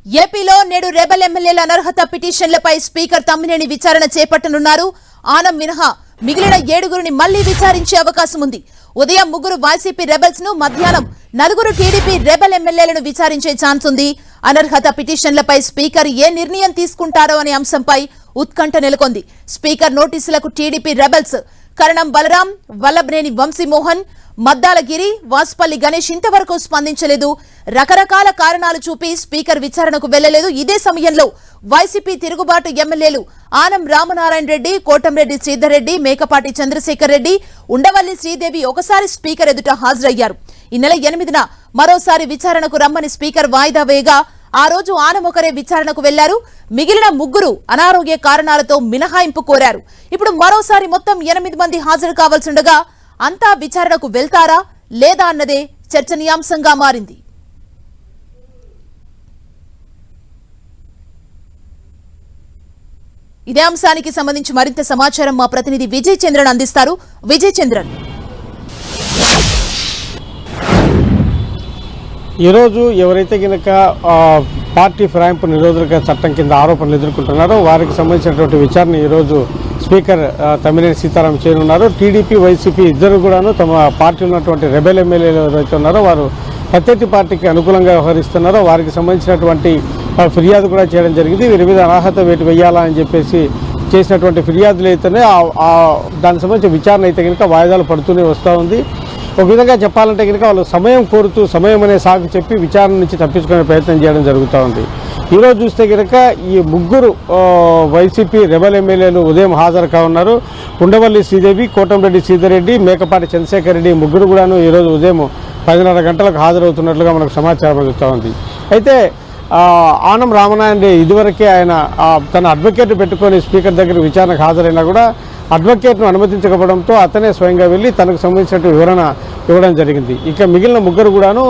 ఏపీలో నేడు రెబల్ ఎమ్మెల్యేల అనర్హత పిటిషన్లపై స్పీకర్ తమ్మినేని విచారణ చేపట్టనున్నారు. ఆనం మినహా మిగిలిన 7గురిని మళ్లీ విచారించే అవకాశం ఉంది. ఉదయం 3 వైసీపీ రెబల్స్ ను, మధ్యాహ్నం 4 టీడీపీ రెబల్ ఎమ్మెల్యేలను విచారించే ఛాన్స్ ఉంది. అనర్హత పిటిషన్లపై స్పీకర్ ఏ నిర్ణయం తీసుకుంటారో అనే అంశంపై ఉత్కంఠ నెలకొంది. Speaker నోటీసులకు TDP rebels Karanam Balaram, Vallabhaneni Vamsi Mohan, Maddalagiri, Vasupalli Ganesh ఇంతవరకు స్పందించలేదు. రకరకాల కారణాలు చూపి స్పీకర్ విచారణకు వెళ్లలేదు. ఇదే సమయంలో వైసీపీ తిరుగుబాటు ఎమ్మెల్యేలు ఆనం రామనారాయణ రెడ్డి, కోటంరెడ్డి శ్రీధర్ రెడ్డి, మేకపాటి చంద్రశేఖర్ రెడ్డి, ఉండవల్లి శ్రీదేవి ఒకసారి స్పీకర్ ఎదుట హాజరయ్యారు. ఈ నెల 8న మరోసారి విచారణకు రమ్మని స్పీకర్ వాయిదా వేయగా ఆ రోజు ఆనం ఒకరే విచారణకు వెళ్లారు. మిగిలిన 3 అనారోగ్య కారణాలతో మినహాయింపు కోరారు. ఇప్పుడు మరోసారి మొత్తం 8 మంది హాజరు కావాల్సిండగా అంతా విచారణకు వెళ్తారా లేదా అన్నదే చర్చనీయాంశంగా మారింది. ఇదే అంశానికి సంబంధించి మరింత సమాచారం మా ప్రతినిధి విజయ్ చంద్రన్ అందిస్తారు. విజయ్ చంద్రన్, ఈరోజు ఎవరైతే కనుక పార్టీ ఫిరాయింపు నిరోధక చట్టం కింద ఆరోపణలు ఎదుర్కొంటున్నారో వారికి సంబంధించినటువంటి విచారణ ఈరోజు స్పీకర్ తమ్మినేని సీతారాం చేయనున్నారు. టీడీపీ, వైసీపీ ఇద్దరు కూడాను తమ పార్టీ ఉన్నటువంటి రెబెల్ ఎమ్మెల్యేలు ఎవరైతే ఉన్నారో వారు ప్రత్యర్థి పార్టీకి అనుకూలంగా వ్యవహరిస్తున్నారో వారికి సంబంధించినటువంటి ఫిర్యాదు కూడా చేయడం జరిగింది. వీరి మీద అర్హత వేటు వేయాలా అని చెప్పేసి చేసినటువంటి ఫిర్యాదులు అయితేనే దానికి సంబంధించిన విచారణ అయితే కనుక వాయిదాలు పడుతూనే వస్తూ ఉంది. ఒక విధంగా చెప్పాలంటే కనుక వాళ్ళు సమయం కోరుతూ సమయం అనే సాగు చెప్పి విచారణ నుంచి తప్పించుకునే ప్రయత్నం చేయడం జరుగుతూ ఉంది. ఈరోజు చూస్తే కనుక ఈ 3 వైసీపీ రెబల్ ఎమ్మెల్యేలు ఉదయం హాజరు కానున్నారు. ఉండవల్లి శ్రీదేవి, కోటంరెడ్డి శ్రీధర్ రెడ్డి, మేకపాటి చంద్రశేఖర్ రెడ్డి 3 కూడాను ఈరోజు ఉదయం 10:30 గంటలకు హాజరవుతున్నట్లుగా మనకు సమాచారం అందుతూ ఉంది. అయితే ఆనం రామనారాయణ రెడ్డి ఇదివరకే ఆయన తన అడ్వకేట్ పెట్టుకొని స్పీకర్ దగ్గర విచారణకు హాజరైనా కూడా అడ్వకేట్ను అనుమతించకపోవడంతో అతనే స్వయంగా వెళ్ళి తనకు సంబంధించిన వివరణ ఇవ్వడం జరిగింది. ఇక మిగిలిన 3 కూడాను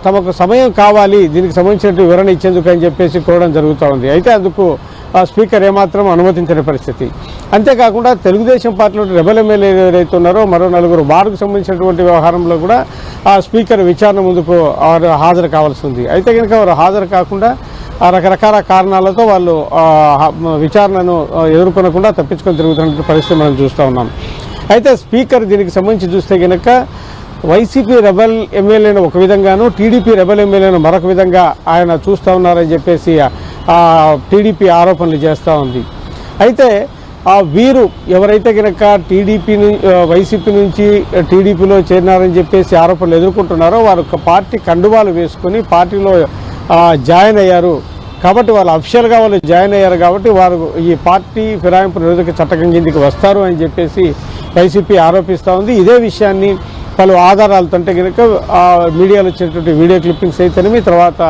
తమకు సమయం కావాలి దీనికి సంబంధించిన వివరణ ఇచ్చేందుకు అని చెప్పేసి కోరడం జరుగుతూ ఉంది. అయితే అందుకు స్పీకర్ ఏమాత్రం అనుమతించని పరిస్థితి. అంతేకాకుండా తెలుగుదేశం పార్టీలో రెబల్ ఎమ్మెల్యేలు ఎవరైతే ఉన్నారో మరో 4 వార్డుకు సంబంధించినటువంటి వ్యవహారంలో కూడా స్పీకర్ విచారణ ముందుకు హాజరు కావాల్సి ఉంది. అయితే కనుక వారు హాజరు కాకుండా రకరకాల కారణాలతో వాళ్ళు విచారణను ఎదుర్కొనకుండా తప్పించుకొని తిరుగుతున్న పరిస్థితి మనం చూస్తూ ఉన్నాం. అయితే స్పీకర్ దీనికి సంబంధించి చూస్తే కనుక వైసీపీ రెబల్ ఎమ్మెల్యేను ఒక విధంగాను, టీడీపీ రెబల్ ఎమ్మెల్యేను మరొక విధంగా ఆయన చూస్తూ ఉన్నారని చెప్పేసి టీడీపీ ఆరోపణలు చేస్తూ ఉంది. అయితే వీరు ఎవరైతే కనుక వైసీపీ నుంచి టీడీపీలో చేరినారని చెప్పేసి ఆరోపణలు ఎదుర్కొంటున్నారో వారు పార్టీ కండువాలు వేసుకొని పార్టీలో జాయిన్ అయ్యారు. కాబట్టి వాళ్ళు అఫీషియల్గా వాళ్ళు జాయిన్ అయ్యారు కాబట్టి వారు ఈ పార్టీ ఫిరాయింపు నిరోధక చట్టం కిందికి వస్తారు అని చెప్పేసి వైసీపీ ఆరోపిస్తూ ఉంది. ఇదే విషయాన్ని పలు ఆధారాలతో కనుక మీడియాలో వచ్చినటువంటి వీడియో క్లిప్పింగ్స్ అయితేనేమి, తర్వాత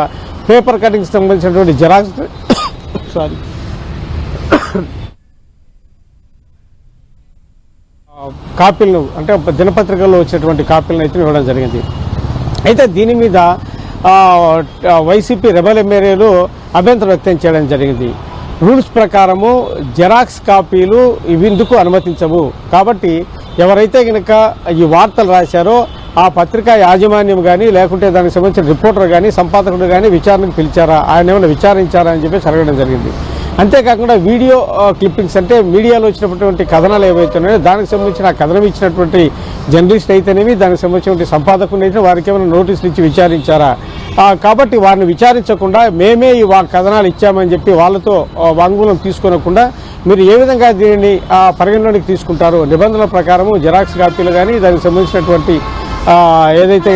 పేపర్ కటింగ్స్ సంబంధించినటువంటి జెరాక్స్ కాపీలను అంటే దినపత్రికల్లో వచ్చినటువంటి కాపీలను అయితే ఇవ్వడం జరిగింది. అయితే దీని మీద వైసీపీ రెబల్ ఎమ్మెల్యేలు అభ్యంతరం వ్యక్తం చేయడం జరిగింది. రూల్స్ ప్రకారము జెరాక్స్ కాపీలు ఇవిందుకు అనుమతించవు. కాబట్టి ఎవరైతే కనుక ఈ వార్తలు రాశారో ఆ పత్రికా యాజమాన్యం కానీ లేకుంటే దానికి సంబంధించిన రిపోర్టర్ కానీ సంపాదకుడు కానీ విచారణకు పిలిచారా, ఆయన ఏమైనా విచారించారా అని చెప్పేసి అడగడం జరిగింది. అంతేకాకుండా వీడియో క్లిప్పింగ్స్ అంటే మీడియాలో వచ్చినటువంటి కథనాలు ఏవైతున్నాయో దానికి సంబంధించిన కథనం ఇచ్చినటువంటి జర్నలిస్ట్ అయితేనేమి, దానికి సంబంధించినటువంటి సంపాదకులు అయితే వారికి ఏమైనా నోటీసులు ఇచ్చి విచారించారా, కాబట్టి వారిని విచారించకుండా మేమే ఈ కథనాలు ఇచ్చామని చెప్పి వాళ్ళతో వాంగ్మూలం తీసుకోనకుండా మీరు ఏ విధంగా దీనిని పరిగణలోకి తీసుకుంటారు, నిబంధనల ప్రకారము జెరాక్స్ కాపీలు కానీ దానికి సంబంధించినటువంటి ఏదైతే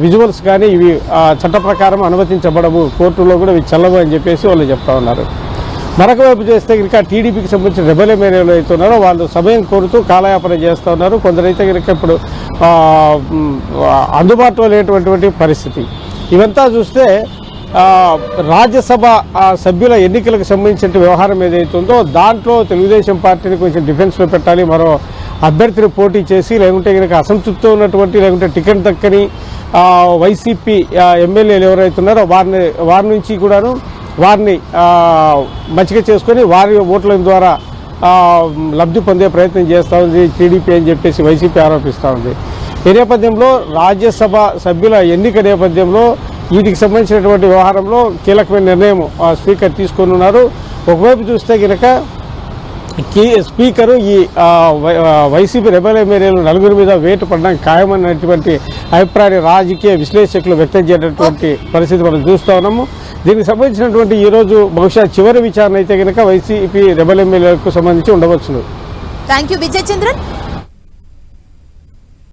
విజువల్స్ కానీ ఇవి చట్ట ప్రకారం అనుమతించబడవు, కోర్టులో కూడా ఇవి చెల్లవు అని చెప్పేసి వాళ్ళు చెప్తా ఉన్నారు. మరొక వైపు చేస్తే కనుక టీడీపీకి సంబంధించిన రెబల్ ఎమ్మెల్యేలు అయితే ఉన్నారో వాళ్ళు సమయం కోరుతూ కాలయాపన చేస్తూ ఉన్నారు. కొందరైతే కనుక ఇప్పుడు అందుబాటులో లేనటువంటి పరిస్థితి. ఇవంతా చూస్తే రాజ్యసభ సభ్యుల ఎన్నికలకు సంబంధించిన వ్యవహారం ఏదైతుందో దాంట్లో తెలుగుదేశం పార్టీని కొంచెం డిఫెన్స్లో పెట్టాలి, మరో అభ్యర్థిని పోటీ చేసి లేకుంటే కనుక అసంతృప్తితో ఉన్నటువంటి లేకుంటే టికెట్ దక్కని వైసీపీ ఎమ్మెల్యేలు ఎవరైతే ఉన్నారో వారి నుంచి కూడాను వారిని మంచిగా చేసుకొని వారి ఓట్ల ద్వారా లబ్ధి పొందే ప్రయత్నం చేస్తూ ఉంది టీడీపీ అని చెప్పేసి వైసీపీ ఆరోపిస్తూ ఉంది. ఈ నేపథ్యంలో రాజ్యసభ సభ్యుల ఎన్నిక నేపథ్యంలో వీటికి సంబంధించినటువంటి వ్యవహారంలో కీలకమైన నిర్ణయం స్పీకర్ తీసుకొని ఉన్నారు. ఒకవైపు చూస్తే కనుక స్పీకరు ఈ వైసీపీ రెబల్ ఎమ్మెల్యేలు నలుగురి మీద వేటు పడడం ఖాయమన్నటువంటి అభిప్రాయాన్ని రాజకీయ విశ్లేషకులు వ్యక్తం చేసినటువంటి పరిస్థితి మనం చూస్తూ ఉన్నాము. దీనికి సంబంధించినటువంటి ఈరోజు బహుశా చివరి విచారణ అయితే కనుక వైసీపీ రెబల్ ఎమ్మెల్యేలకు సంబంధించి ఉండవచ్చును. Thank you Vijay Chandran.